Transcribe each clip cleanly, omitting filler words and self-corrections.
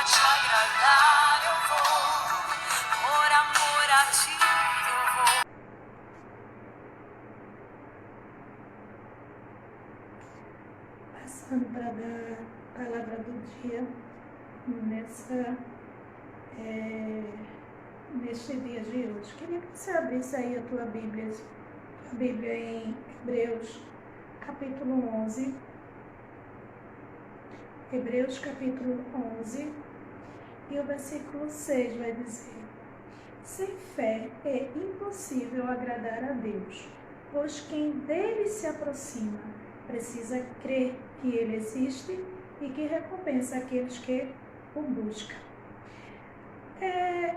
te agradar eu vou, por amor a ti eu vou. Passando para dar a palavra do dia neste dia de hoje. Queria que você abrisse aí a tua Bíblia em Hebreus, capítulo 11. Hebreus, capítulo 11, e o versículo 6 vai dizer: sem fé é impossível agradar a Deus, pois quem dele se aproxima precisa crer que ele existe e que recompensa aqueles que o buscam.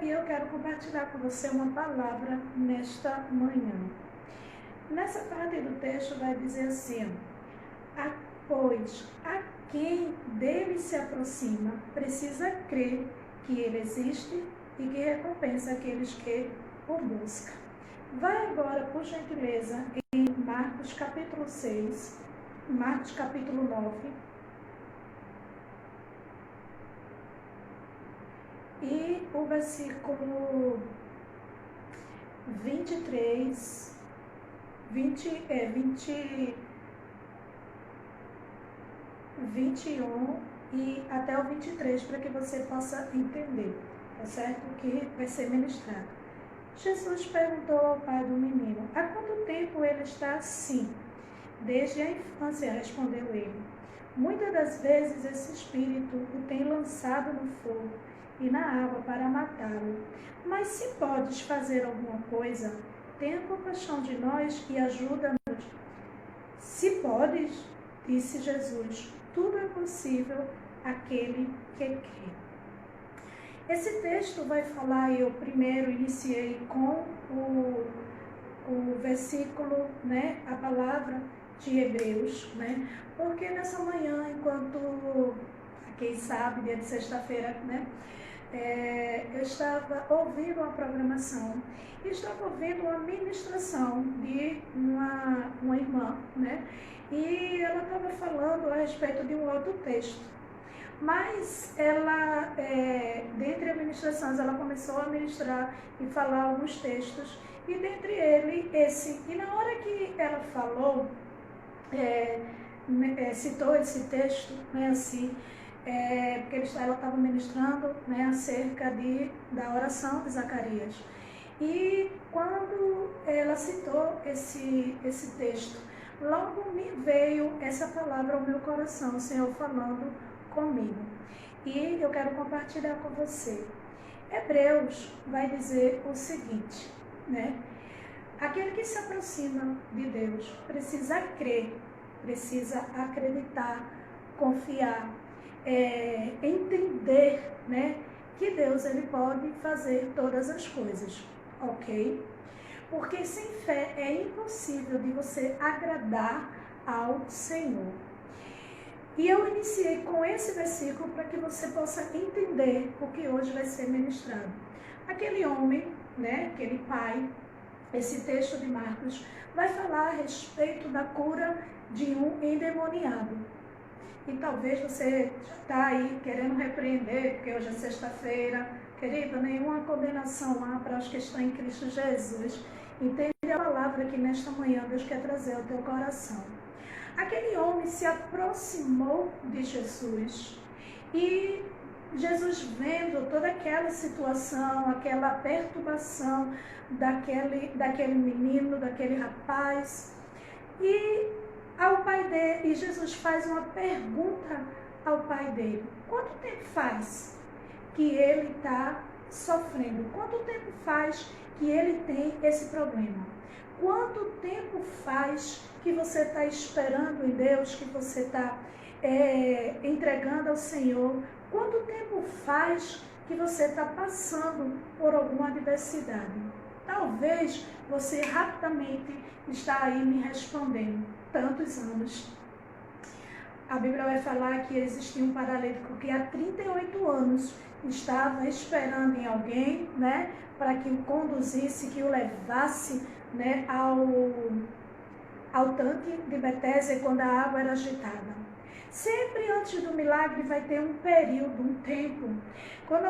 E eu quero compartilhar com você uma palavra nesta manhã. Nessa parte do texto vai dizer assim: pois a quem dele se aproxima precisa crer que ele existe e que recompensa aqueles que o buscam. Vai agora, por gentileza, em Marcos capítulo 6, Marcos capítulo 9, e o versículo 23, 21 e até o 23, para que você possa entender, tá certo? O que vai ser ministrado. Jesus perguntou ao pai do menino: há quanto tempo ele está assim? Desde a infância, respondeu ele. Muitas das vezes esse espírito o tem lançado no fogo e na água para matá-lo. Mas se podes fazer alguma coisa, tenha compaixão de nós e ajuda-nos. Se podes, disse Jesus, tudo é possível àquele que crê. Esse texto vai falar, eu primeiro iniciei com o versículo, a palavra de Hebreus, porque nessa manhã, enquanto, quem sabe, dia de sexta-feira, eu estava ouvindo uma programação e estava ouvindo uma ministração de uma irmã, e ela estava falando a respeito de um outro texto. Mas ela, dentre as ministrações, ela começou a ministrar e falar alguns textos, e dentre eles esse. E na hora que ela falou, citou esse texto, porque ela estava ministrando acerca da oração de Zacarias. E quando ela citou esse texto, logo me veio essa palavra ao meu coração, o Senhor falando comigo. E eu quero compartilhar com você. Hebreus vai dizer o seguinte, aquele que se aproxima de Deus precisa crer, precisa acreditar, confiar, entender, que Deus ele pode fazer todas as coisas, ok? Porque sem fé é impossível de você agradar ao Senhor. E eu iniciei com esse versículo para que você possa entender o que hoje vai ser ministrado. Aquele homem, aquele pai, esse texto de Marcos, vai falar a respeito da cura de um endemoniado. E talvez você já está aí querendo repreender, porque hoje é sexta-feira. Querido, nenhuma condenação há para os que estão em Cristo Jesus. Entende a palavra que nesta manhã Deus quer trazer ao teu coração. Aquele homem se aproximou de Jesus e Jesus, vendo toda aquela situação, aquela perturbação daquele menino, daquele rapaz, e ao pai dele, e Jesus faz uma pergunta ao pai dele: quanto tempo faz que ele está sofrendo? Quanto tempo faz que ele tem esse problema? Quanto tempo faz que você está esperando em Deus, que você está entregando ao Senhor? Quanto tempo faz que você está passando por alguma adversidade? Talvez você rapidamente está aí me respondendo: tantos anos. A Bíblia vai falar que existia um paralítico que há 38 anos estava esperando em alguém, para que o conduzisse, que o levasse, ao tanque de Betesda quando a água era agitada. Sempre antes do milagre vai ter um período, um tempo. Quando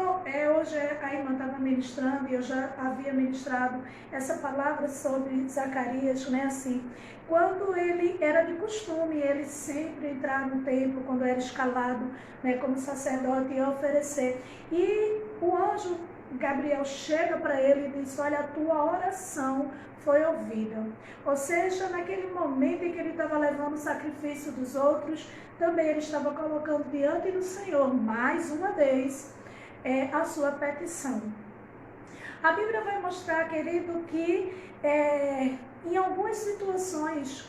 hoje a irmã estava ministrando, e eu já havia ministrado essa palavra sobre Zacarias, né, assim, quando ele era de costume, ele sempre entrar no templo, quando era escalado, né, como sacerdote, e oferecer. E o anjo Gabriel chega para ele e diz: olha, a tua oração foi ouvida. Ou seja, naquele momento em que ele estava levando o sacrifício dos outros, também ele estava colocando diante do Senhor, mais uma vez, a sua petição. A Bíblia vai mostrar, querido, que em algumas situações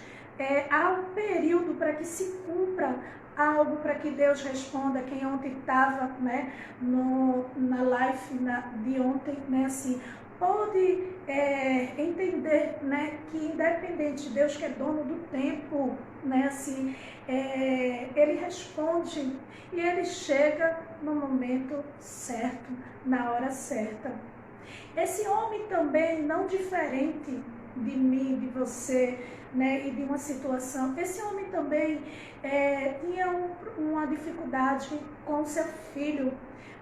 há um período para que se cumpra algo, para que Deus responda. Quem ontem estava, né, na live de ontem, né, assim, pode entender, né, que independente de Deus, que é dono do tempo, né, assim, ele responde e ele chega no momento certo, na hora certa. Esse homem também, não diferente de mim, de você, né, e de uma situação, esse homem também tinha uma dificuldade com seu filho,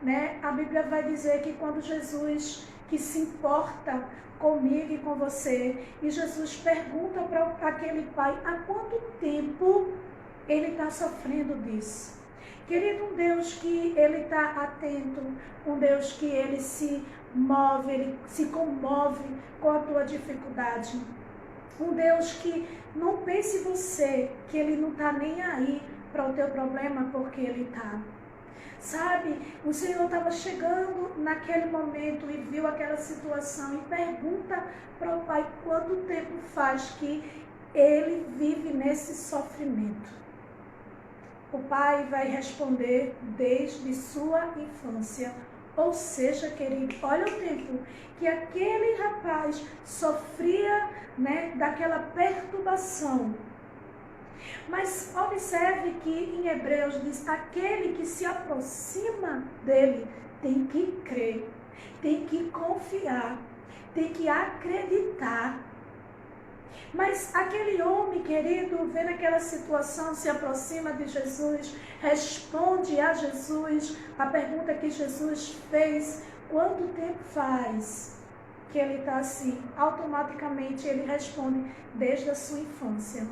né? A Bíblia vai dizer que quando Jesus, que se importa comigo e com você, e Jesus pergunta para aquele pai há quanto tempo ele está sofrendo disso. Querido, um Deus que ele está atento, um Deus que ele se move, ele se comove com a tua dificuldade. Um Deus que não pense você que ele não está nem aí para o teu problema, porque ele está. Sabe, o Senhor estava chegando naquele momento e viu aquela situação e pergunta para o pai quanto tempo faz que ele vive nesse sofrimento. O pai vai responder desde sua infância. Ou seja, querido, olha o tempo que aquele rapaz sofria, né, daquela perturbação. Mas observe que em Hebreus diz: aquele que se aproxima dele tem que crer, tem que confiar, tem que acreditar. Mas aquele homem, querido, vendo aquela situação, se aproxima de Jesus, responde a Jesus a pergunta que Jesus fez: quanto tempo faz que ele está assim? Automaticamente ele responde: desde a sua infância.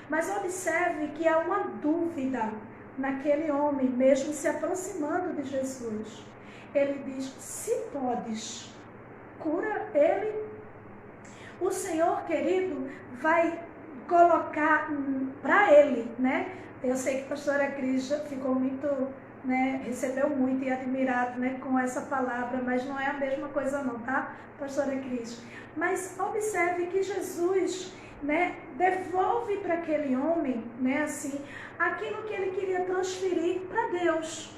Mas observe que há uma dúvida naquele homem, mesmo se aproximando de Jesus. Ele diz: se podes, cura ele. O Senhor, querido, vai colocar para ele, né? Eu sei que a pastora Cris ficou muito, né, recebeu muito e admirado, né, com essa palavra, mas não é a mesma coisa não, tá, pastora Cris? Mas observe que Jesus, né, devolve para aquele homem, né, assim, aquilo que ele queria transferir para Deus.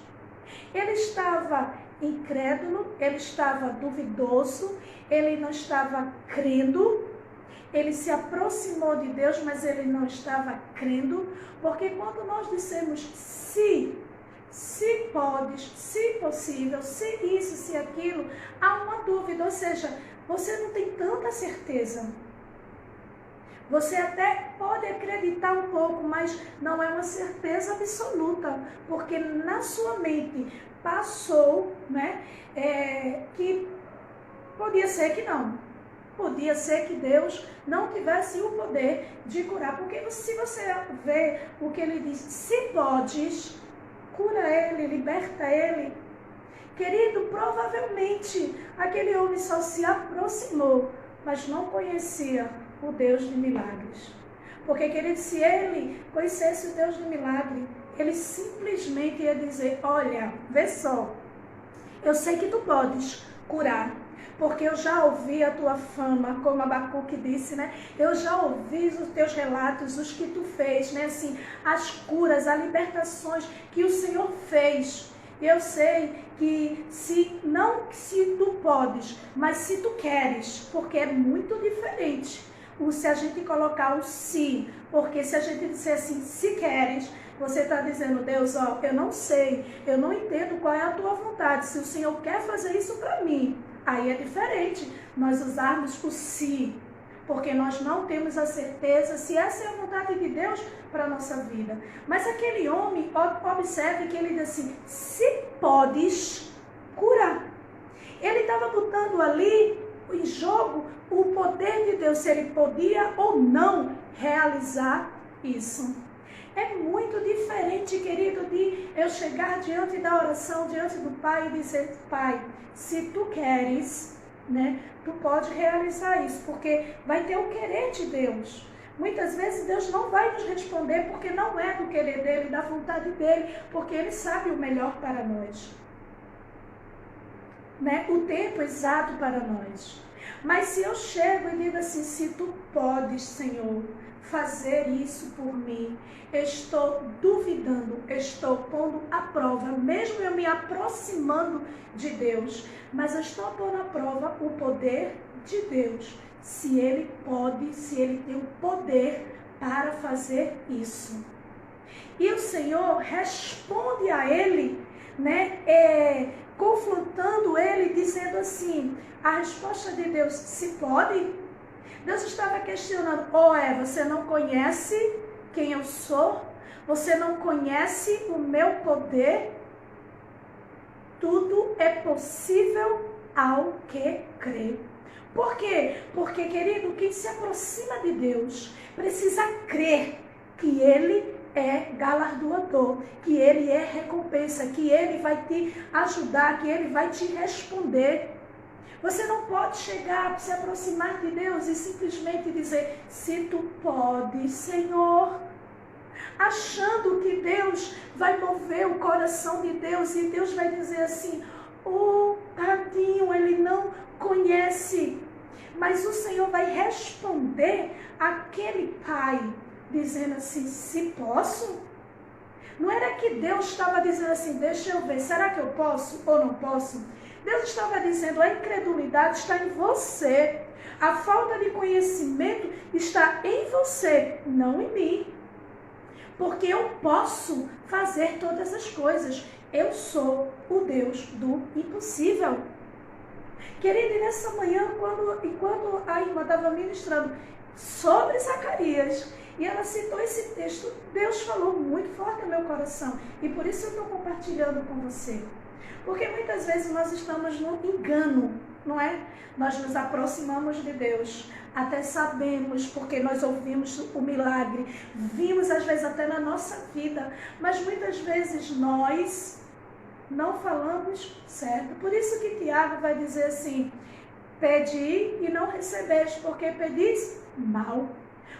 Ele estava incrédulo, ele estava duvidoso, ele não estava crendo, ele se aproximou de Deus, mas ele não estava crendo, porque quando nós dissemos se podes, se possível, se isso, se aquilo, há uma dúvida, ou seja, você não tem tanta certeza. Você até pode acreditar um pouco, mas não é uma certeza absoluta, porque na sua mente passou, né, que podia ser que não. Podia ser que Deus não tivesse o poder de curar. Porque se você vê o que ele diz, se podes, cura ele, liberta ele. Querido, provavelmente aquele homem só se aproximou, mas não conhecia o Deus de milagres. Porque, querido, se ele conhecesse o Deus de milagre, ele simplesmente ia dizer: olha, vê só, eu sei que tu podes curar, porque eu já ouvi a tua fama, como Abacuque disse, né? Eu já ouvi os teus relatos, os que tu fez, né? Assim, as curas, as libertações que o Senhor fez. E eu sei que se tu podes, mas se tu queres, porque é muito diferente se a gente colocar o se, porque se a gente disser assim, se queres, você está dizendo: Deus, ó, eu não sei, eu não entendo qual é a tua vontade, se o Senhor quer fazer isso para mim, aí é diferente nós usarmos o se, porque nós não temos a certeza se essa é a vontade de Deus para a nossa vida. Mas aquele homem, observe que ele diz assim, se podes curar. Ele estava botando ali em jogo o poder de Deus, se ele podia ou não realizar isso. É muito diferente, querido, de eu chegar diante da oração, diante do Pai e dizer, Pai, se tu queres, né, tu pode realizar isso, porque vai ter o querer de Deus. Muitas vezes Deus não vai nos responder porque não é do querer dele, da vontade dele, porque ele sabe o melhor para nós. Né? O tempo exato para nós. Mas se eu chego e digo assim, se tu podes, Senhor, fazer isso por mim, estou duvidando, estou pondo à prova, mesmo eu me aproximando de Deus, mas eu estou pondo à prova o poder de Deus, se Ele pode, se Ele tem o poder para fazer isso. E o Senhor responde a ele, né, confrontando ele, dizendo assim, a resposta de Deus, se pode? Deus estava questionando, Eva, você não conhece quem eu sou? Você não conhece o meu poder? Tudo é possível ao que crê. Por quê? Porque, querido, quem se aproxima de Deus precisa crer que Ele é galardoador, que Ele é recompensa, que Ele vai te ajudar, que Ele vai te responder. Você não pode chegar, se aproximar de Deus e simplesmente dizer, se tu podes, Senhor, achando que Deus vai mover o coração de Deus e Deus vai dizer assim, tadinho, ele não conhece. Mas o Senhor vai responder àquele pai, dizendo assim, se posso? Não era que Deus estava dizendo assim, deixa eu ver, será que eu posso ou não posso? Deus estava dizendo, a incredulidade está em você. A falta de conhecimento está em você, não em mim. Porque eu posso fazer todas as coisas. Eu sou o Deus do impossível. Querida, e nessa manhã, enquanto a irmã estava ministrando sobre Zacarias, e ela citou esse texto, Deus falou muito forte no meu coração. E por isso eu estou compartilhando com você. Porque muitas vezes nós estamos no engano, não é? Nós nos aproximamos de Deus, até sabemos, porque nós ouvimos o milagre, vimos às vezes até na nossa vida, mas muitas vezes nós não falamos certo. Por isso que Tiago vai dizer assim, pedi e não recebeis, porque pedis mal.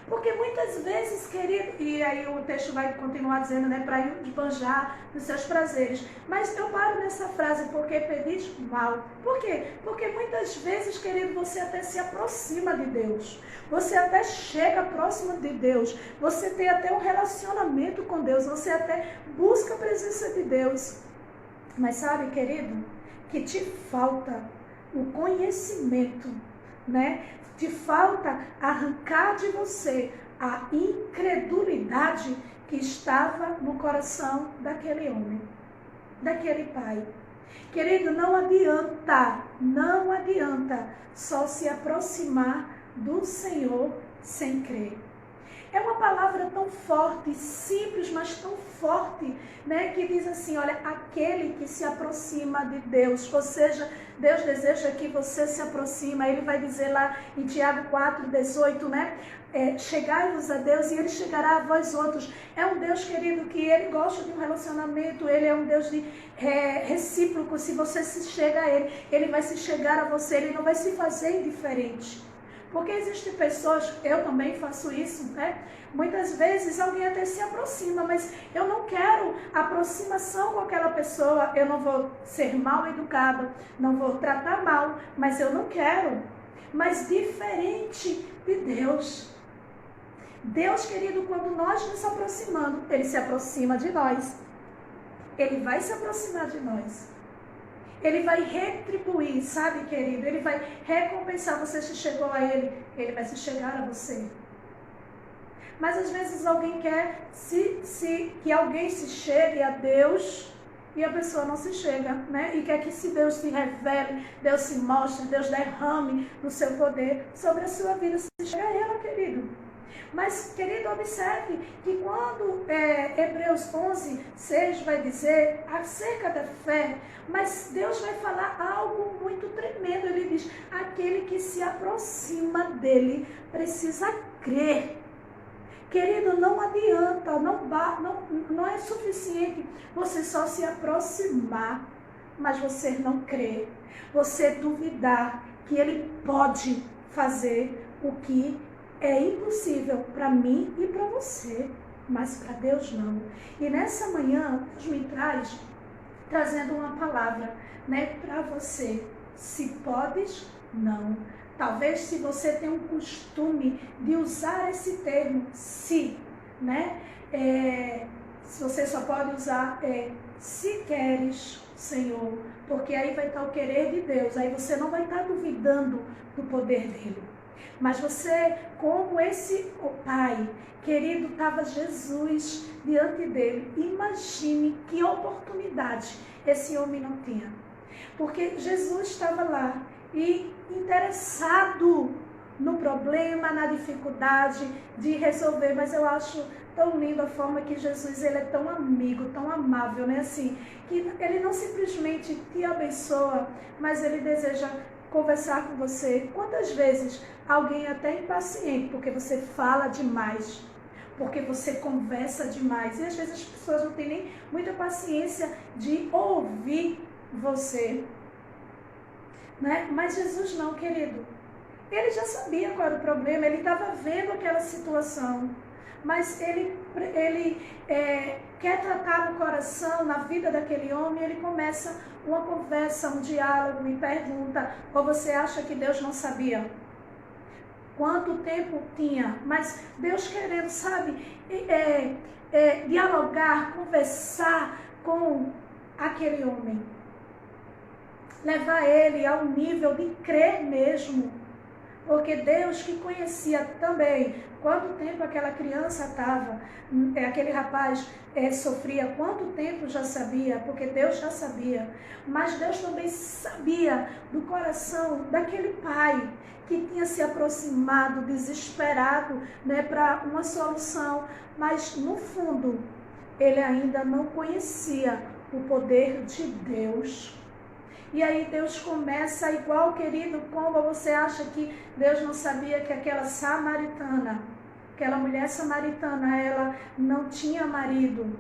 Porque muitas vezes, querido, e aí o texto vai continuar dizendo, né, para esbanjar nos seus prazeres. Mas eu paro nessa frase, porque pedis mal. Por quê? Porque muitas vezes, querido, você até se aproxima de Deus. Você até chega próximo de Deus. Você tem até um relacionamento com Deus. Você até busca a presença de Deus. Mas sabe, querido, que te falta o conhecimento, né? Te falta arrancar de você a incredulidade que estava no coração daquele homem, daquele pai. Querido, não adianta só se aproximar do Senhor sem crer. É uma palavra tão forte, simples, mas tão forte, né? Que diz assim, olha, aquele que se aproxima de Deus, ou seja, Deus deseja que você se aproxima. Ele vai dizer lá em Tiago 4,18, né? Chegai-vos a Deus e Ele chegará a vós outros. É um Deus, querido, que Ele gosta de um relacionamento, Ele é um Deus de recíproco. Se você se chega a Ele, Ele vai se chegar a você, Ele não vai se fazer indiferente. Porque existem pessoas, eu também faço isso, né? Muitas vezes alguém até se aproxima, mas eu não quero aproximação com aquela pessoa, eu não vou ser mal educado, não vou tratar mal, mas eu não quero. Mas diferente de Deus. Deus, querido, quando nós nos aproximamos, Ele se aproxima de nós. Ele vai se aproximar de nós. Ele vai retribuir, sabe, querido? Ele vai recompensar. Você se chegou a Ele, Ele vai se chegar a você. Mas às vezes alguém quer que alguém se chegue a Deus e a pessoa não se chega, né? E quer que se Deus se revele, Deus se mostre, Deus derrame do seu poder sobre a sua vida, se chega a ela, querido. Mas, querido, observe que quando Hebreus 11, 6 vai dizer acerca da fé, mas Deus vai falar algo muito tremendo. Ele diz, aquele que se aproxima dele precisa crer. Querido, não adianta, não é suficiente você só se aproximar, mas você não crer, você duvidar que ele pode fazer o que é impossível para mim e para você, mas para Deus não. E nessa manhã, Deus me trazendo uma palavra, né, para você. Se podes, não. Talvez se você tem um costume de usar esse termo, se, né? Se você só pode usar se queres, Senhor, porque aí vai estar o querer de Deus, aí você não vai estar duvidando do poder dele. Mas você, como o Pai, querido, estava Jesus diante dele. Imagine que oportunidade esse homem não tinha. Porque Jesus estava lá e interessado no problema, na dificuldade de resolver. Mas eu acho tão lindo a forma que Jesus ele é tão amigo, tão amável, né? Assim, que ele não simplesmente te abençoa, mas ele deseja conversar com você. Quantas vezes alguém é até impaciente porque você fala demais, porque você conversa demais, e às vezes as pessoas não têm nem muita paciência de ouvir você, né? Mas Jesus não, querido. Ele já sabia qual era o problema, ele estava vendo aquela situação, mas ele quer tratar no coração, na vida daquele homem. Ele começa uma conversa, um diálogo, e pergunta, ou você acha que Deus não sabia? Quanto tempo tinha? Mas Deus querendo, sabe, dialogar, conversar com aquele homem. Levar ele ao nível de crer mesmo. Porque Deus que conhecia também quanto tempo aquela criança estava, aquele rapaz sofria, quanto tempo já sabia, porque Deus já sabia. Mas Deus também sabia do coração daquele pai que tinha se aproximado, desesperado, né, para uma solução. Mas no fundo, ele ainda não conhecia o poder de Deus. E aí Deus começa igual, querido, como você acha que Deus não sabia que aquela samaritana, aquela mulher samaritana, ela não tinha marido,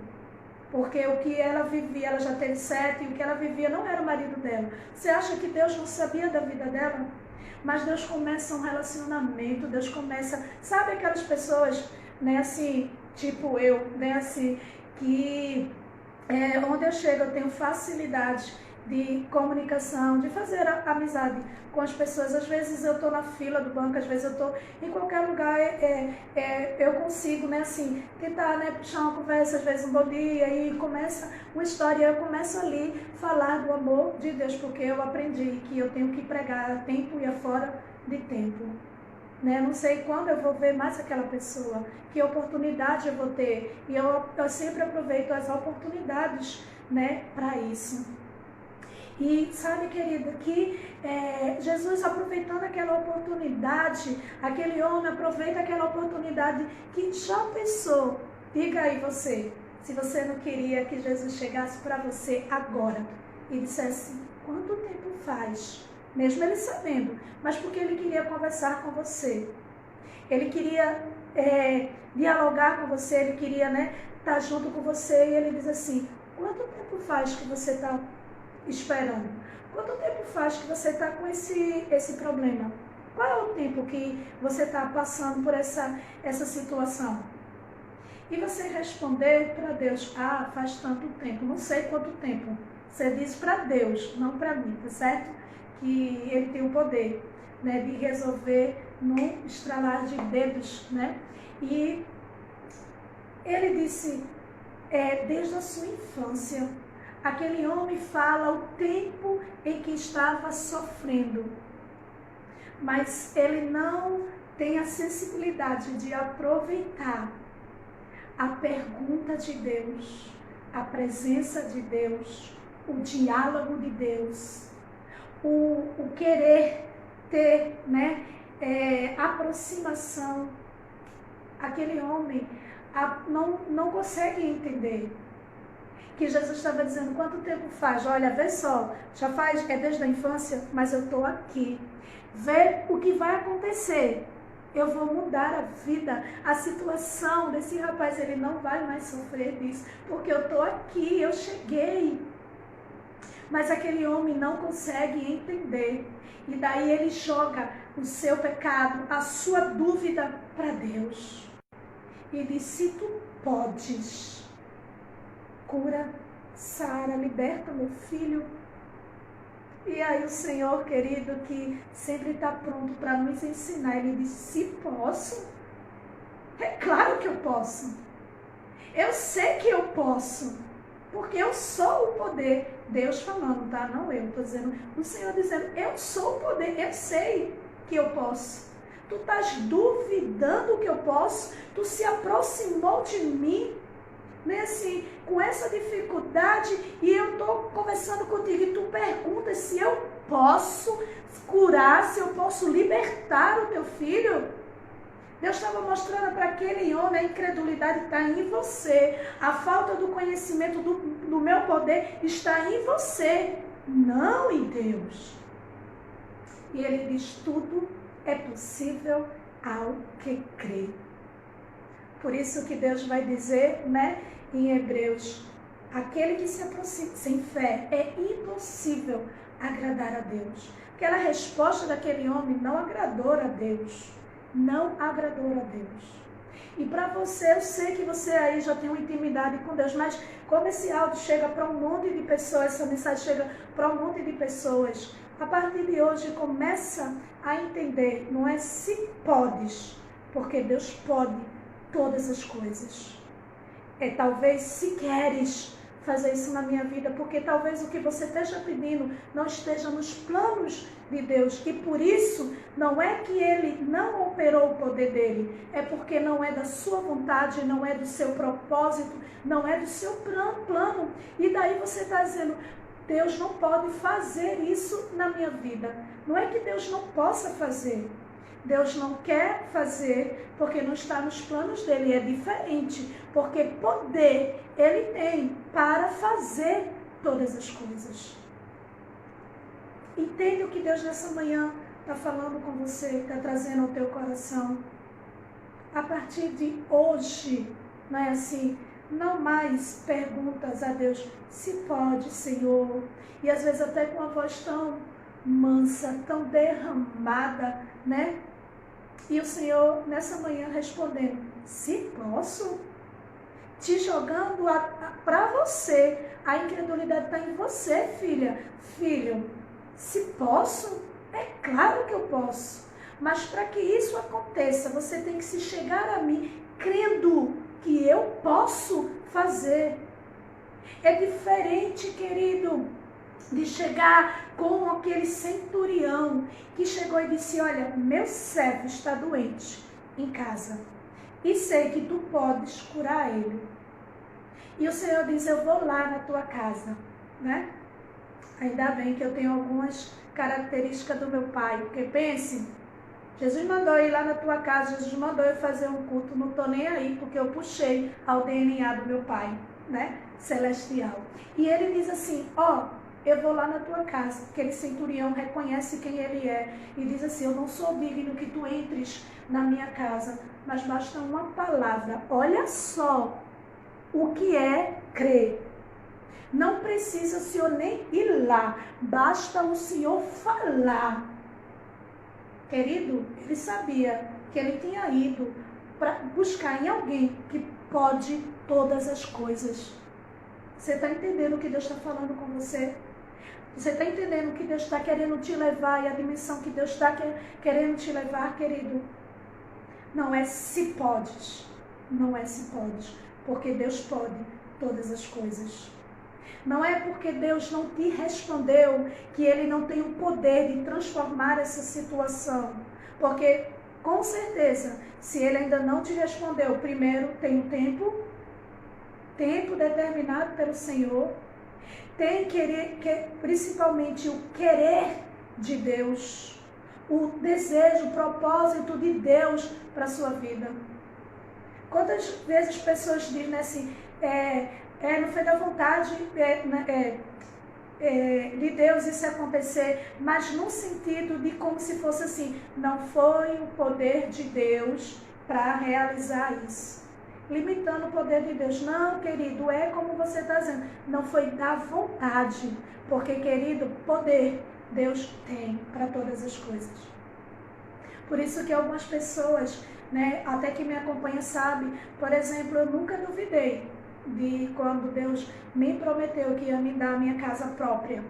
porque o que ela vivia, ela já teve 7, e o que ela vivia não era o marido dela. Você acha que Deus não sabia da vida dela? Mas Deus começa um relacionamento, Deus começa, sabe aquelas pessoas, né, assim, tipo eu, né, assim, que onde eu chego eu tenho facilidade de comunicação, de fazer amizade com as pessoas. Às vezes eu estou na fila do banco, às vezes eu estou em qualquer lugar, eu consigo, né, assim, tentar, né, puxar uma conversa, às vezes um bom dia, e começa uma história, eu começo ali falar do amor de Deus, porque eu aprendi que eu tenho que pregar a tempo e a fora de tempo. Né? Não sei quando eu vou ver mais aquela pessoa, que oportunidade eu vou ter, e eu sempre aproveito as oportunidades, né, para isso. E sabe, querida, que Jesus aproveitando aquela oportunidade, aquele homem aproveita aquela oportunidade que já pensou. Diga aí você, se você não queria que Jesus chegasse para você agora e dissesse, quanto tempo faz? Mesmo ele sabendo, mas porque ele queria conversar com você. Ele queria dialogar com você, ele queria, né, estar junto com você, e ele diz assim, quanto tempo faz que você está esperando? Quanto tempo faz que você está com esse problema? Qual é o tempo que você está passando por essa situação? E você responder para Deus, faz tanto tempo, não sei quanto tempo. Você diz para Deus, não para mim, tá certo? Que Ele tem o poder, né, de resolver num estralar de dedos, né? E ele disse, desde a sua infância, aquele homem fala o tempo em que estava sofrendo, mas ele não tem a sensibilidade de aproveitar a pergunta de Deus, a presença de Deus, o diálogo de Deus, o querer ter, né, aproximação. Aquele homem não consegue entender que Jesus estava dizendo: quanto tempo faz? Olha, vê só, já faz, desde a infância, mas eu estou aqui. Vê o que vai acontecer. Eu vou mudar a vida, a situação desse rapaz, ele não vai mais sofrer disso, porque eu estou aqui, eu cheguei. Mas aquele homem não consegue entender. E daí ele joga o seu pecado, a sua dúvida para Deus. E diz: se tu podes, cura, sara, liberta meu filho. E aí o Senhor, querido, que sempre está pronto para nos ensinar, ele diz: se posso, é claro que eu posso. Eu sei que eu posso, porque eu sou o poder. Deus falando, tá? Não eu, estou dizendo, o Senhor dizendo: eu sou o poder, eu sei que eu posso. Tu estás duvidando que eu posso? Tu se aproximou de mim, né, assim, com essa dificuldade, e eu estou conversando contigo, e tu perguntas se eu posso curar, se eu posso libertar o teu filho. Deus estava mostrando para aquele homem: a incredulidade está em você, a falta do conhecimento do meu poder está em você, não em Deus. E ele diz: tudo é possível ao que crê. Por isso que Deus vai dizer, né, em Hebreus: aquele que se aproxima sem fé, é impossível agradar a Deus. Aquela resposta daquele homem não agradou a Deus. Não agradou a Deus. E para você, eu sei que você aí já tem uma intimidade com Deus, mas como esse áudio chega para um monte de pessoas, essa mensagem chega para um monte de pessoas, a partir de hoje começa a entender, não é se podes, porque Deus pode todas as coisas. É talvez se queres fazer isso na minha vida, porque talvez o que você esteja pedindo não esteja nos planos de Deus, e por isso não é que ele não operou o poder dele, é porque não é da sua vontade, não é do seu propósito, não é do seu plano, e daí você está dizendo: Deus não pode fazer isso na minha vida. Não é que Deus não possa fazer, Deus não quer fazer porque não está nos planos dele, é diferente, porque poder ele tem para fazer todas as coisas. Entende o que Deus nessa manhã está falando com você, está trazendo ao teu coração? A partir de hoje, não é assim? Não mais perguntas a Deus: se pode, Senhor, e às vezes até com a voz tão mansa, tão derramada, né? E o Senhor nessa manhã respondendo: se posso? Te jogando para você. A incredulidade está em você, filha. Filho, se posso? É claro que eu posso. Mas para que isso aconteça, você tem que se chegar a mim crendo que eu posso fazer. É diferente, querido, de chegar com aquele centurião que chegou e disse: olha, meu servo está doente em casa e sei que tu podes curar ele. E o Senhor diz: eu vou lá na tua casa, né? Ainda bem que eu tenho algumas características do meu pai, porque pense, Jesus mandou ir lá na tua casa, Jesus mandou eu fazer um culto, não estou nem aí, porque eu puxei ao DNA do meu pai, né? Celestial. E ele diz assim: ó, eu vou lá na tua casa. Aquele centurião reconhece quem ele é e diz assim: eu não sou digno que tu entres na minha casa, mas basta uma palavra. Olha só o que é crer. Não precisa o Senhor nem ir lá, basta o Senhor falar. Querido, ele sabia que ele tinha ido para buscar em alguém que pode todas as coisas. Você está entendendo o que Deus está falando com você? Você está entendendo o que Deus está querendo te levar e a dimensão que Deus está querendo te levar, querido? Não é se podes, não é se podes, porque Deus pode todas as coisas. Não é porque Deus não te respondeu que Ele não tem o poder de transformar essa situação. Porque, com certeza, se Ele ainda não te respondeu, primeiro tem um tempo tempo determinado pelo Senhor, tem principalmente o querer de Deus, o desejo, o propósito de Deus para a sua vida. Quantas vezes as pessoas dizem assim, não foi da vontade de Deus isso acontecer, mas no sentido de como se fosse assim, não foi o poder de Deus para realizar isso. Limitando o poder de Deus. Não, querido, é como você está dizendo, não foi da vontade, porque, querido, poder Deus tem para todas as coisas. Por isso que algumas pessoas, né, até que me acompanham, sabe, por exemplo, eu nunca duvidei de quando Deus me prometeu que ia me dar a minha casa própria,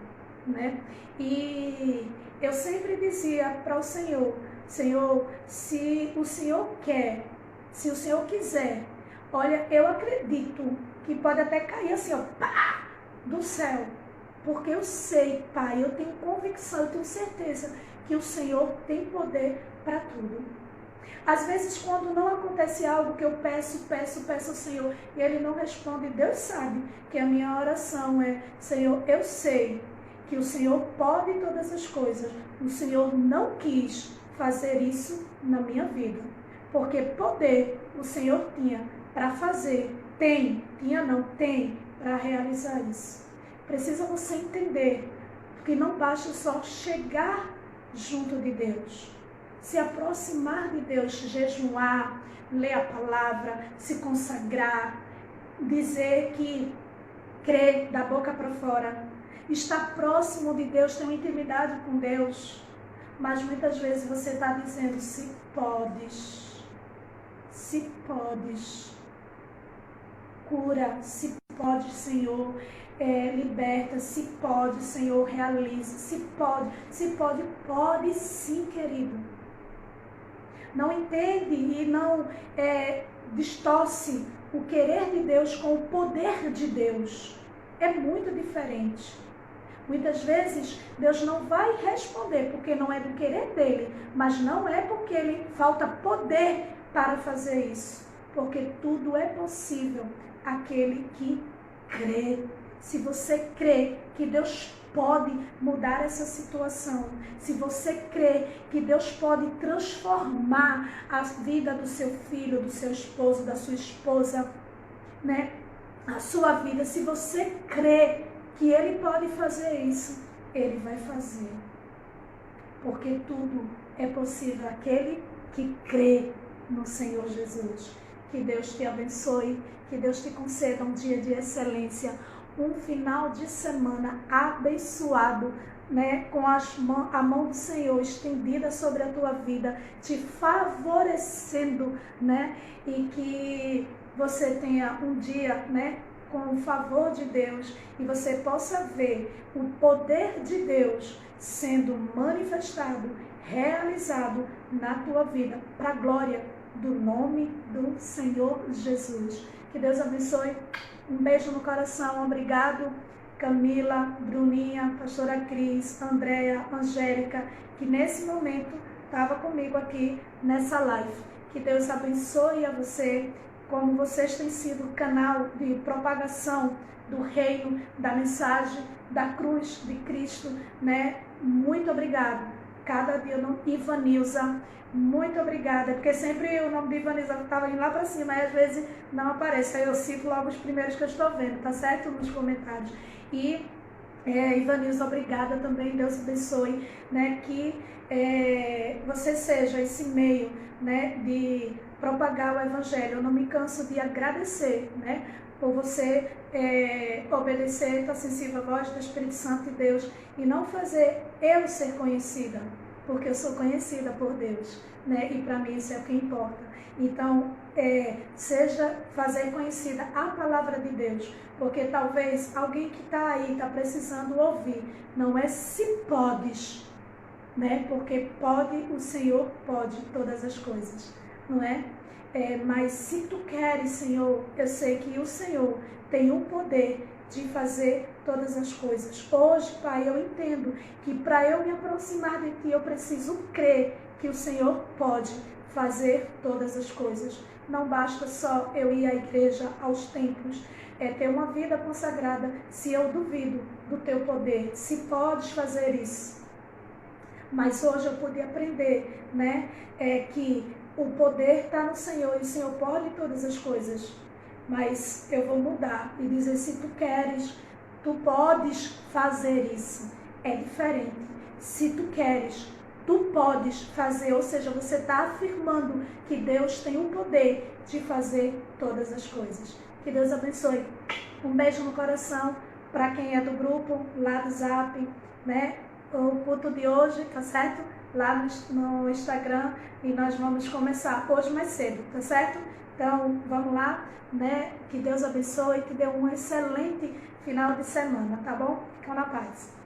né? E eu sempre dizia para o Senhor, Senhor, se o Senhor quer, se o Senhor quiser, olha, eu acredito que pode até cair assim, ó, pá, do céu, porque eu sei, Pai, eu tenho convicção, eu tenho certeza que o Senhor tem poder para tudo. Às vezes, quando não acontece algo que eu peço ao Senhor e Ele não responde, Deus sabe que a minha oração é, Senhor, eu sei que o Senhor pode todas as coisas. O Senhor não quis fazer isso na minha vida, porque poder o Senhor tinha para fazer, tem para realizar isso. Precisa você entender que não basta só chegar junto de Deus, se aproximar de Deus, jejuar, ler a palavra, se consagrar, dizer que crê da boca para fora, estar próximo de Deus, ter uma intimidade com Deus, mas muitas vezes você está dizendo, se podes, cura, se pode, Senhor, liberta, se pode, Senhor, realiza, se pode, pode sim, querido. Não entende e não distorce o querer de Deus com o poder de Deus. É muito diferente. Muitas vezes Deus não vai responder porque não é do querer dele, mas não é porque ele falta poder para fazer isso, porque tudo é possível aquele que crê. Se você crê que Deus pode mudar essa situação, se você crê que Deus pode transformar a vida do seu filho, do seu esposo, da sua esposa, né? A sua vida, se você crê que Ele pode fazer isso, Ele vai fazer. Porque tudo é possível aquele que crê no Senhor Jesus. Que Deus te abençoe, que Deus te conceda um dia de excelência, um final de semana abençoado, né, com a mão do Senhor estendida sobre a tua vida, te favorecendo, né, e que você tenha um dia, né, com o favor de Deus e você possa ver o poder de Deus sendo manifestado, realizado na tua vida, para a glória do nome do Senhor Jesus. Que Deus abençoe. Um beijo no coração. Obrigado, Camila, Bruninha, pastora Cris, Andréa, Angélica, que nesse momento estava comigo aqui nessa live. Que Deus abençoe a você, como vocês têm sido canal de propagação do reino, da mensagem, da cruz de Cristo, né? Muito obrigado. Cada dia no Ivanilza, muito obrigada, porque sempre o nome de Ivanilza estava indo lá para cima, e às vezes não aparece, aí eu cito logo os primeiros que eu estou vendo, tá certo? Nos comentários. E Ivanilza, obrigada também, Deus abençoe, né? Que você seja esse meio, né, de propagar o Evangelho. Eu não me canso de agradecer, né, por você obedecer, estar sensível à voz do Espírito Santo de Deus e não fazer eu ser conhecida, porque eu sou conhecida por Deus, né, e para mim isso é o que importa. Então, seja fazer conhecida a palavra de Deus, porque talvez alguém que está aí, está precisando ouvir, não é se podes, né, porque pode, o Senhor pode todas as coisas, não é? Mas se tu queres, Senhor, eu sei que o Senhor tem o poder de fazer todas as coisas. Hoje, Pai, eu entendo que para eu me aproximar de Ti, eu preciso crer que o Senhor pode fazer todas as coisas. Não basta só eu ir à igreja, aos templos, é ter uma vida consagrada. Se eu duvido do teu poder, se podes fazer isso. Mas hoje eu pude aprender, né, que o poder está no Senhor e o Senhor pode todas as coisas. Mas eu vou mudar e dizer, se tu queres, tu podes fazer isso. É diferente. Se tu queres, tu podes fazer, ou seja, você está afirmando que Deus tem o poder de fazer todas as coisas. Que Deus abençoe. Um beijo no coração para quem é do grupo, lá do Zap, né? O culto de hoje, tá certo? Lá no Instagram, e nós vamos começar hoje mais cedo, tá certo? Então, vamos lá, né? Que Deus abençoe, que dê um excelente final de semana, tá bom? Fica na paz.